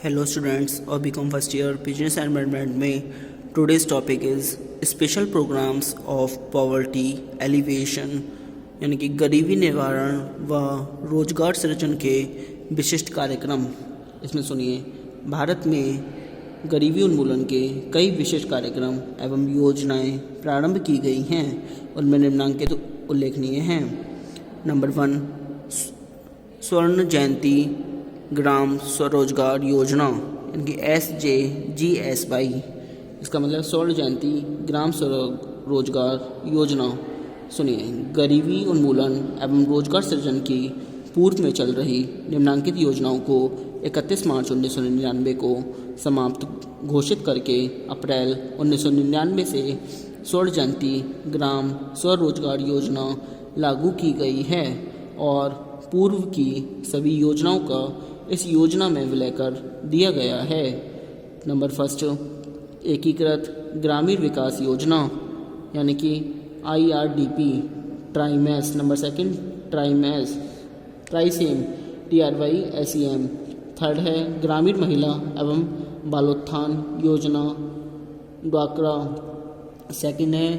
Hello students of BCom first year Business and Management में today's topic is special programs of poverty alleviation यानी कि गरीबी निवारण व रोजगार सृजन के विशिष्ट कार्यक्रम। इसमें सुनिए, भारत में गरीबी उन्मूलन के कई विशिष्ट कार्यक्रम एवं योजनाएं प्रारंभ की गई हैं। उनमें निम्नांकित उल्लेखनीय हैं। नंबर 1, स्वर्ण जयंती ग्राम स्वरोजगार योजना यानी कि SJGSY। इसका मतलब स्वर्ण जयंती ग्राम स्वरोजगार योजना। सुनिए, गरीबी उन्मूलन एवं रोजगार सृजन की पूर्व में चल रही निम्नांकित योजनाओं को 31 मार्च 1999 को समाप्त घोषित करके अप्रैल 1999 से स्वर्ण जयंती ग्राम स्वरोजगार योजना लागू की गई है और पूर्व की सभी योजनाओं का इस योजना में विलय कर दिया गया है। नंबर 1, एकीकृत ग्रामीण विकास योजना यानी कि IRDP ट्राइमेस। नंबर 2, ट्राइमेस ट्राइसेम TRYSEM। थर्ड है ग्रामीण महिला एवं बालोत्थान योजना ड्वाक्रा। सेकंड है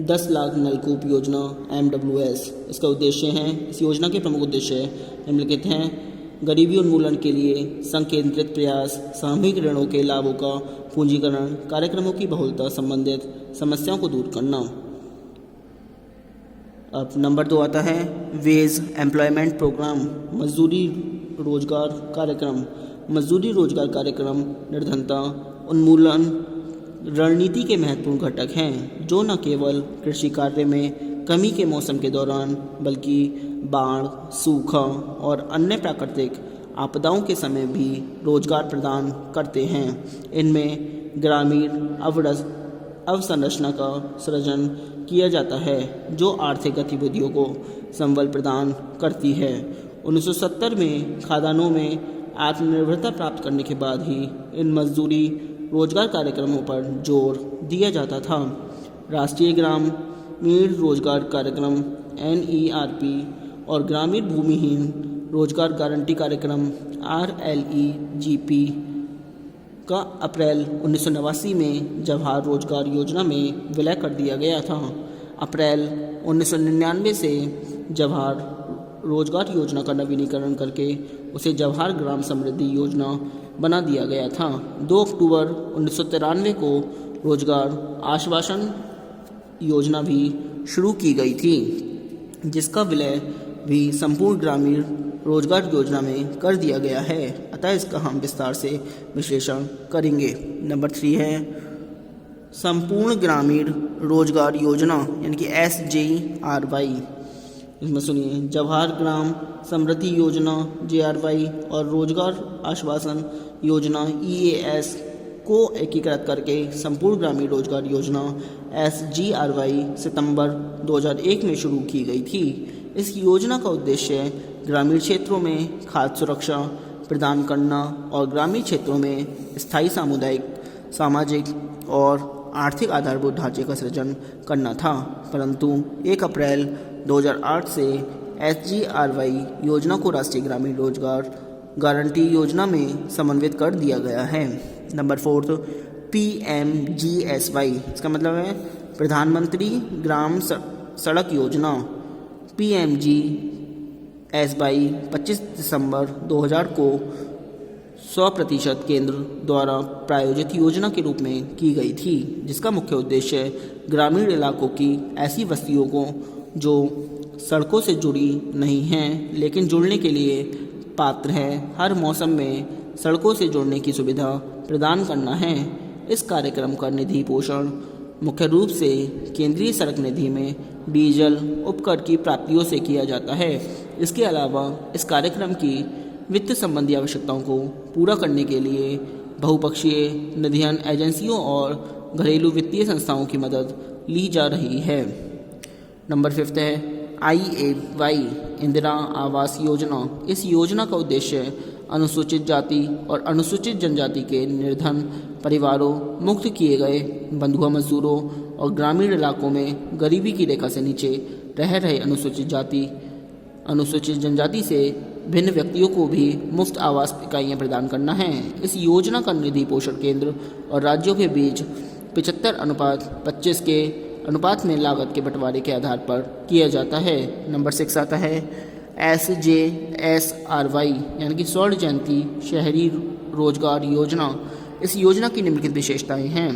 10 लाख नलकूप योजना MWS। इसका उद्देश्य है, इस योजना के प्रमुख उद्देश्य निम्नलिखित हैं: गरीबी उन्मूलन के लिए संकेंद्रित प्रयास, सामूहिक ऋणों के लाभों का पूंजीकरण, कार्यक्रमों की बहुलता संबंधित समस्याओं को दूर करना। अब नंबर 2 आता है वेज एम्प्लॉयमेंट प्रोग्राम, मजदूरी रोजगार कार्यक्रम। मजदूरी रोजगार कार्यक्रम निर्धनता उन्मूलन रणनीति के महत्वपूर्ण घटक हैं, जो न केवल कृषि कार्य में कमी के मौसम के दौरान बल्कि बाढ़, सूखा और अन्य प्राकृतिक आपदाओं के समय भी रोजगार प्रदान करते हैं। इनमें ग्रामीण अवसंरचना का सृजन किया जाता है, जो आर्थिक गतिविधियों को संबल प्रदान करती है। 1970 में खाद्यान्नों में आत्मनिर्भरता प्राप्त करने के बाद ही इन मजदूरी रोजगार कार्यक्रमों पर जोर दिया जाता था। राष्ट्रीय ग्रामीण रोजगार कार्यक्रम NERP और ग्रामीण भूमिहीन रोजगार गारंटी कार्यक्रम RLEGP का अप्रैल 1989 में जवाहर रोजगार योजना में विलय कर दिया गया था। अप्रैल 1999 से जवाहर रोजगार योजना का नवीनीकरण करके उसे जवाहर ग्राम समृद्धि योजना बना दिया गया था। 2 अक्टूबर 1993 को रोजगार आश्वासन योजना भी शुरू की गई थी, जिसका विलय भी संपूर्ण ग्रामीण रोजगार योजना में कर दिया गया है। अतः इसका हम विस्तार से विश्लेषण करेंगे। नंबर 3 है संपूर्ण ग्रामीण रोजगार योजना यानी कि SJRY। इसमें सुनिए, जवाहर ग्राम समृद्धि योजना JRY और रोजगार आश्वासन योजना EAS को एकीकृत करके संपूर्ण ग्रामीण रोजगार योजना SGRY सितंबर 2001 में शुरू की गई थी। इस योजना का उद्देश्य ग्रामीण क्षेत्रों में खाद्य सुरक्षा प्रदान करना और ग्रामीण क्षेत्रों में स्थायी सामुदायिक, सामाजिक और आर्थिक आधारभूत ढांचे का सृजन करना था। परंतु 1 अप्रैल 2008 से SGRY योजना को राष्ट्रीय ग्रामीण रोजगार गारंटी योजना में समन्वित कर दिया गया है। Number 4, PMGSY। इसका मतलब है प्रधानमंत्री ग्राम सड़क योजना। PMGSY 25 दिसंबर 2000 को 100% केंद्र द्वारा प्रायोजित योजना के रूप में की गई थी, जिसका मुख्य उद्देश्य ग्रामीण इलाकों की ऐसी बस्तियों को जो सड़कों से जुड़ी नहीं हैं लेकिन जुड़ने के लिए पात्र हैं, हर मौसम में सड़कों से जुड़ने की सुविधा प्रदान करना है। इस कार्यक्रम का निधि पोषण मुख्य रूप से केंद्रीय सड़क निधि में डीजल उपकर की प्राप्तियों से किया जाता है। इसके अलावा इस कार्यक्रम की वित्त संबंधी आवश्यकताओं को पूरा करने के लिए बहुपक्षीय निधियन एजेंसियों और घरेलू वित्तीय संस्थाओं की मदद ली जा रही है। नंबर 5 है IAY इंदिरा आवास योजना। इस योजना का उद्देश्य अनुसूचित जाति और अनुसूचित जनजाति के निर्धन परिवारों, मुक्त किए गए बंधुआ मजदूरों और ग्रामीण इलाकों में गरीबी की रेखा से नीचे रह रहे अनुसूचित जाति अनुसूचित जनजाति से भिन्न व्यक्तियों को भी मुफ्त आवास इकाइयाँ प्रदान करना है। इस योजना का निधि पोषण केंद्र और राज्यों के बीच 75:25 के अनुपात में लागत के बंटवारे के आधार पर किया जाता है। नंबर 6 आता है SJSRY यानी कि स्वर्ण जयंती शहरी रोजगार योजना। इस योजना की निम्नलिखित विशेषताएं हैं।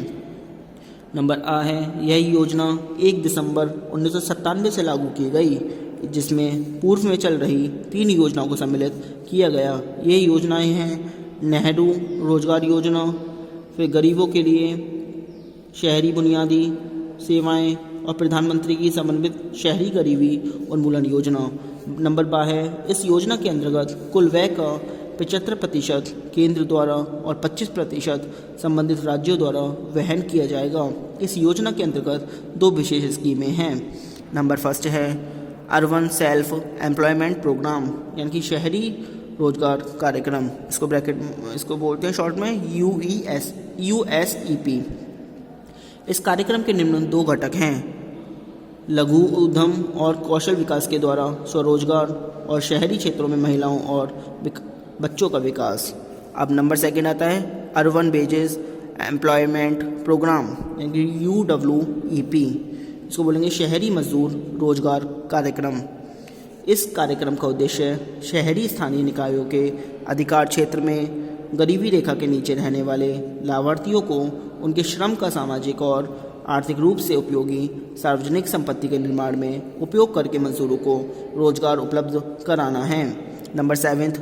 नंबर आ है, यह योजना 1 दिसंबर 1997 से लागू की गई, जिसमें पूर्व में चल रही 3 योजनाओं को सम्मिलित किया गया। ये योजनाएं हैं नेहरू रोजगार योजना, फिर गरीबों के लिए शहरी बुनियादी सेवाएं और प्रधानमंत्री की समन्वित शहरी गरीबी उन्मूलन योजना। नंबर 12 है, इस योजना के अंतर्गत कुल व्यय का 75% केंद्र द्वारा और 25% संबंधित राज्यों द्वारा वहन किया जाएगा। इस योजना के अंतर्गत 2 विशेष स्कीमें हैं। नंबर 1 है अर्बन सेल्फ एम्प्लॉयमेंट प्रोग्राम यानी कि शहरी रोजगार कार्यक्रम, इसको बोलते हैं शॉर्ट में USEP। इस कार्यक्रम के निम्न 2 घटक हैं, लघु उद्यम और कौशल विकास के द्वारा स्वरोजगार और शहरी क्षेत्रों में महिलाओं और बच्चों का विकास। अब नंबर 2 आता है अर्बन बेजेस एम्प्लॉयमेंट प्रोग्राम यानी कि UWEP, इसको बोलेंगे शहरी मजदूर रोजगार कार्यक्रम। इस कार्यक्रम का उद्देश्य शहरी स्थानीय निकायों के अधिकार क्षेत्र में गरीबी रेखा के नीचे रहने वाले लाभार्थियों को उनके श्रम का सामाजिक और आर्थिक रूप से उपयोगी सार्वजनिक संपत्ति के निर्माण में उपयोग करके मजदूरों को रोजगार उपलब्ध कराना है। नंबर 7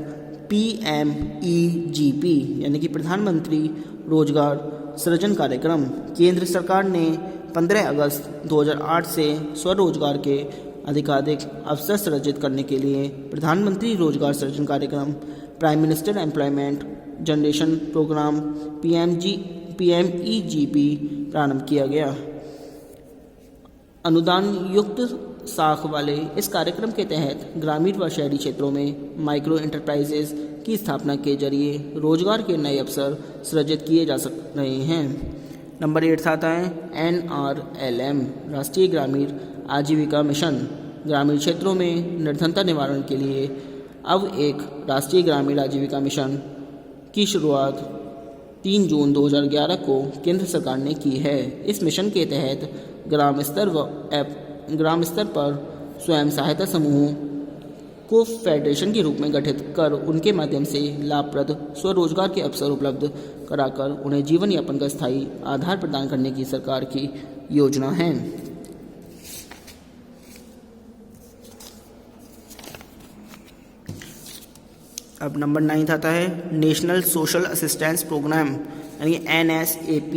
PMEGP यानी कि प्रधानमंत्री रोजगार सृजन कार्यक्रम। केंद्र सरकार ने 15 अगस्त 2008 से स्वरोजगार के अधिकाधिक अवसर सृजित करने के लिए प्रधानमंत्री रोजगार सृजन कार्यक्रम prime minister employment generation programme PMEGP प्रारंभ किया गया। अनुदान युक्त साख वाले इस कार्यक्रम के तहत ग्रामीण व शहरी क्षेत्रों में माइक्रो एंटरप्राइजेज की स्थापना के जरिए रोजगार के नए अवसर सृजित किए जा रहे हैं। नंबर 8 आता है NRLM राष्ट्रीय ग्रामीण आजीविका मिशन। ग्रामीण क्षेत्रों में निर्धनता निवारण के लिए अब एक राष्ट्रीय ग्रामीण आजीविका मिशन की शुरुआत 3 जून 2011 को केंद्र सरकार ने की है। इस मिशन के तहत ग्राम स्तर पर स्वयं सहायता समूहों को फेडरेशन के रूप में गठित कर उनके माध्यम से लाभप्रद स्वरोजगार के अवसर उपलब्ध कराकर उन्हें जीवन यापन का स्थायी आधार प्रदान करने की सरकार की योजना है। अब नंबर 9 आता है नेशनल सोशल असिस्टेंस प्रोग्राम यानी NSAP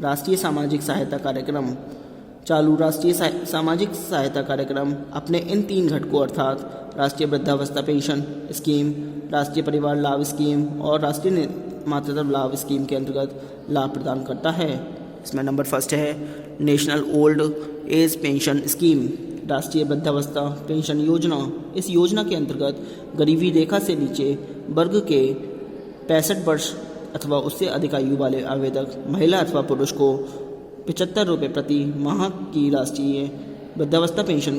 राष्ट्रीय सामाजिक सहायता कार्यक्रम। चालू राष्ट्रीय सामाजिक सहायता कार्यक्रम अपने इन 3 घटकों अर्थात राष्ट्रीय वृद्धावस्था पेंशन स्कीम, राष्ट्रीय परिवार लाभ स्कीम और राष्ट्रीय मातृत्व लाभ स्कीम के अंतर्गत लाभ प्रदान करता है। इसमें नंबर 1 है national old age pension scheme राष्ट्रीय वृद्धावस्था पेंशन योजना। इस योजना के अंतर्गत गरीबी रेखा से नीचे वर्ग के 65 वर्ष अथवा उससे अधिक आयु वाले आवेदक महिला अथवा पुरुष को 75 रुपये प्रति माह की राष्ट्रीय वृद्धावस्था पेंशन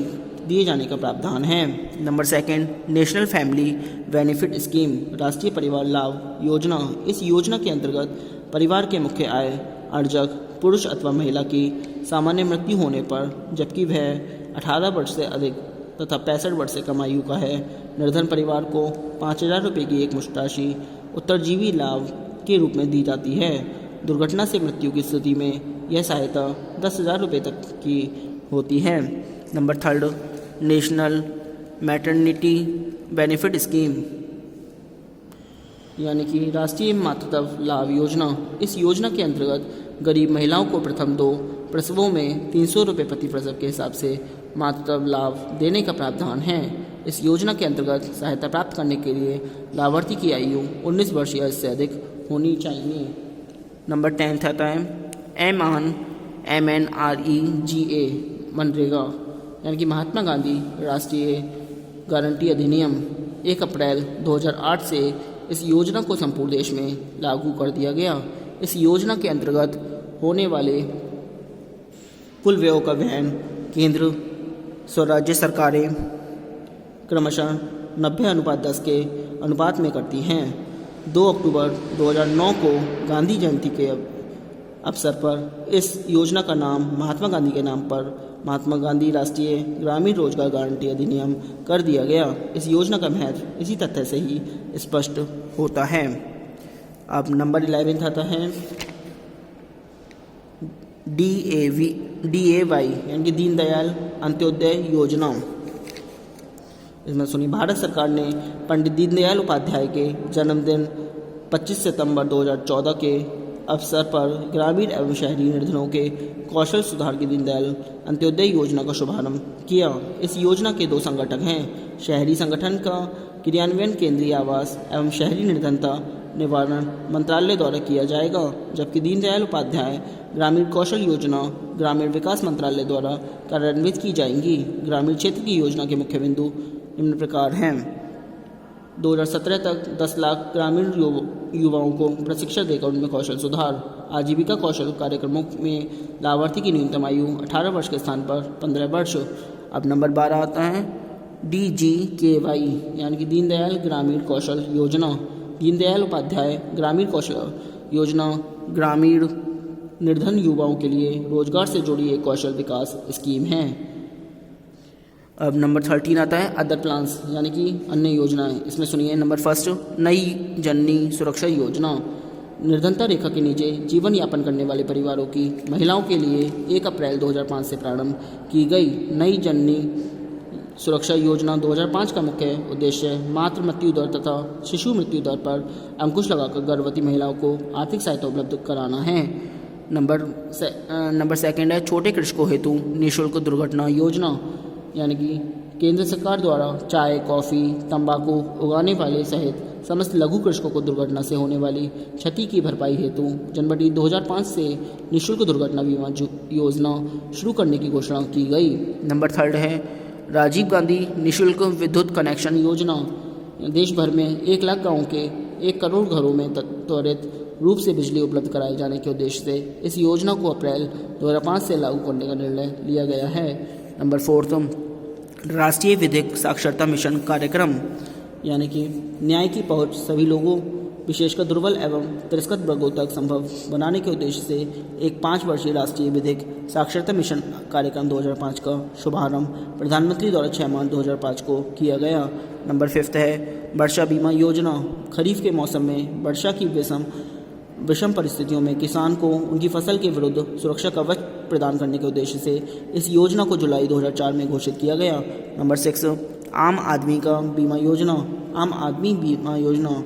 दिए जाने का प्रावधान है। Number 2 national family benefit scheme राष्ट्रीय परिवार लाभ योजना। इस योजना के अंतर्गत परिवार के मुख्य आय अर्जक पुरुष अथवा महिला की सामान्य मृत्यु होने पर, जबकि वह 18 वर्ष से अधिक तथा 65 वर्ष से कम आयु का है, निर्धन परिवार को 5000 रुपये की एक मुश्त राशि उत्तरजीवी लाभ के रूप में दी जाती है। दुर्घटना से मृत्यु की स्थिति में यह सहायता 10,000 रुपये तक की होती है। Number 3 national maternity benefit scheme यानी कि राष्ट्रीय मातृत्व लाभ योजना। इस योजना के अंतर्गत गरीब महिलाओं को प्रथम 2 प्रसवों में 300 रुपये प्रति प्रसव के हिसाब से मातृत्व लाभ देने का प्रावधान है। इस योजना के अंतर्गत सहायता प्राप्त करने के लिए लाभार्थी की आयु 19 वर्ष या इससे अधिक होनी चाहिए। नंबर 10 आता है MNREGA मनरेगा यानी कि महात्मा गांधी राष्ट्रीय गारंटी अधिनियम 1 अप्रैल 2008 से इस योजना को संपूर्ण देश में लागू कर दिया गया। इस योजना के अंतर्गत होने वाले कुल व्ययों का वहन केंद्र स्वराज्य सरकारें क्रमशः 90:10 के अनुपात में करती हैं। 2 अक्टूबर 2009 को गांधी जयंती के अवसर पर इस योजना का नाम महात्मा गांधी के नाम पर महात्मा गांधी राष्ट्रीय ग्रामीण रोजगार गारंटी अधिनियम कर दिया गया। इस योजना का महत्व इसी तथ्य से ही स्पष्ट होता है। अब नंबर 11 आता है DAY यानी कि दीनदयाल अंत्योदय योजना। इसमें सुनिए, भारत सरकार ने पंडित दीनदयाल उपाध्याय के जन्मदिन 25 सितंबर 2014 के अवसर पर ग्रामीण एवं शहरी निर्धनों के कौशल सुधार की दीनदयाल अंत्योदय योजना का शुभारंभ किया। इस योजना के 2 संगठक हैं। शहरी संगठन का क्रियान्वयन केंद्रीय आवास एवं शहरी निर्धनता निवारण मंत्रालय द्वारा किया जाएगा, जबकि दीनदयाल उपाध्याय ग्रामीण कौशल योजना ग्रामीण विकास मंत्रालय द्वारा कार्यान्वित की जाएंगी। ग्रामीण क्षेत्र की योजना के मुख्य बिंदु निम्न प्रकार हैं। 2017 तक 10 लाख ग्रामीण युवाओं को प्रशिक्षण देकर उनमें कौशल सुधार। आजीविका कौशल कार्यक्रमों में लाभार्थी की न्यूनतम आयु 18 वर्ष के स्थान पर 15 वर्ष। अब नंबर 12 आता है DGKY यानी कि दीनदयाल ग्रामीण कौशल योजना। दीनदयाल उपाध्याय ग्रामीण कौशल योजना ग्रामीण निर्धन युवाओं के लिए रोजगार से जुड़ी एक कौशल विकास स्कीम है। अब नंबर 13 आता है अदर प्लान्स यानी कि अन्य योजनाएं। इसमें सुनिए, नंबर 1 नई जननी सुरक्षा योजना। निर्धनता रेखा के नीचे जीवन यापन करने वाले परिवारों की महिलाओं के लिए 1 अप्रैल 2005 से प्रारंभ की गई नई जननी सुरक्षा योजना 2005 का मुख्य उद्देश्य मातृ मृत्यु दर तथा शिशु मृत्यु दर पर अंकुश लगाकर गर्भवती महिलाओं को आर्थिक सहायता उपलब्ध कराना है। नंबर 2 है छोटे कृषकों हेतु निःशुल्क दुर्घटना योजना, यानी कि केंद्र सरकार द्वारा चाय, कॉफ़ी, तंबाकू उगाने वाले सहित समस्त लघु कृषकों को दुर्घटना से होने वाली क्षति की भरपाई हेतु जनवरी 2005 से निःशुल्क दुर्घटना बीमा योजना शुरू करने की घोषणा की गई। नंबर 3 है राजीव गांधी निःशुल्क विद्युत कनेक्शन योजना। देश भर में 1 लाख गाँवों के 1 करोड़ घरों में त्वरित रूप से बिजली उपलब्ध कराए जाने के उद्देश्य से इस योजना को अप्रैल 2005 से लागू करने का निर्णय लिया गया है। नंबर 4 राष्ट्रीय विधिक साक्षरता मिशन कार्यक्रम, यानी कि न्याय की पहुंच सभी लोगों विशेषकर दुर्बल एवं तिरस्कृत वर्गों तक संभव बनाने के उद्देश्य से एक 5 वर्षीय राष्ट्रीय विधिक साक्षरता मिशन कार्यक्रम 2005 का शुभारंभ प्रधानमंत्री द्वारा 6 मार्च 2005 को किया गया। नंबर 5 है वर्षा बीमा योजना। खरीफ के मौसम में वर्षा की विषम परिस्थितियों में किसान को उनकी फसल के विरुद्ध सुरक्षा कवच प्रदान करने के उद्देश्य से इस योजना को जुलाई 2004 में घोषित किया गया। नंबर 6 आम आदमी का बीमा योजना। आम आदमी बीमा योजना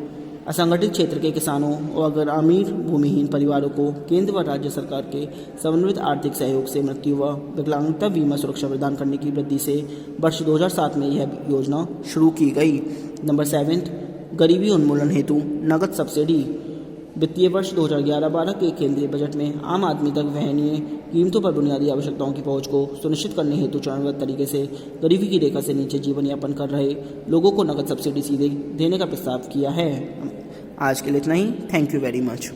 असंगठित क्षेत्र के किसानों और ग्रामीण भूमिहीन परिवारों को केंद्र व राज्य सरकार के समन्वित आर्थिक सहयोग से मृत्यु व विकलांगता बीमा सुरक्षा प्रदान करने की वृद्धि से वर्ष 2007 में यह योजना शुरू की गई। नंबर 7 गरीबी उन्मूलन हेतु नकद सब्सिडी। वित्तीय वर्ष 2011-12 के केंद्रीय बजट में आम आदमी तक वहनीय कीमतों पर बुनियादी आवश्यकताओं की पहुंच को सुनिश्चित करने हेतु चरणबद्ध तरीके से गरीबी की रेखा से नीचे जीवन यापन कर रहे लोगों को नकद सब्सिडी सीधे देने का प्रस्ताव किया है। आज के लिए इतना ही। Thank you very much.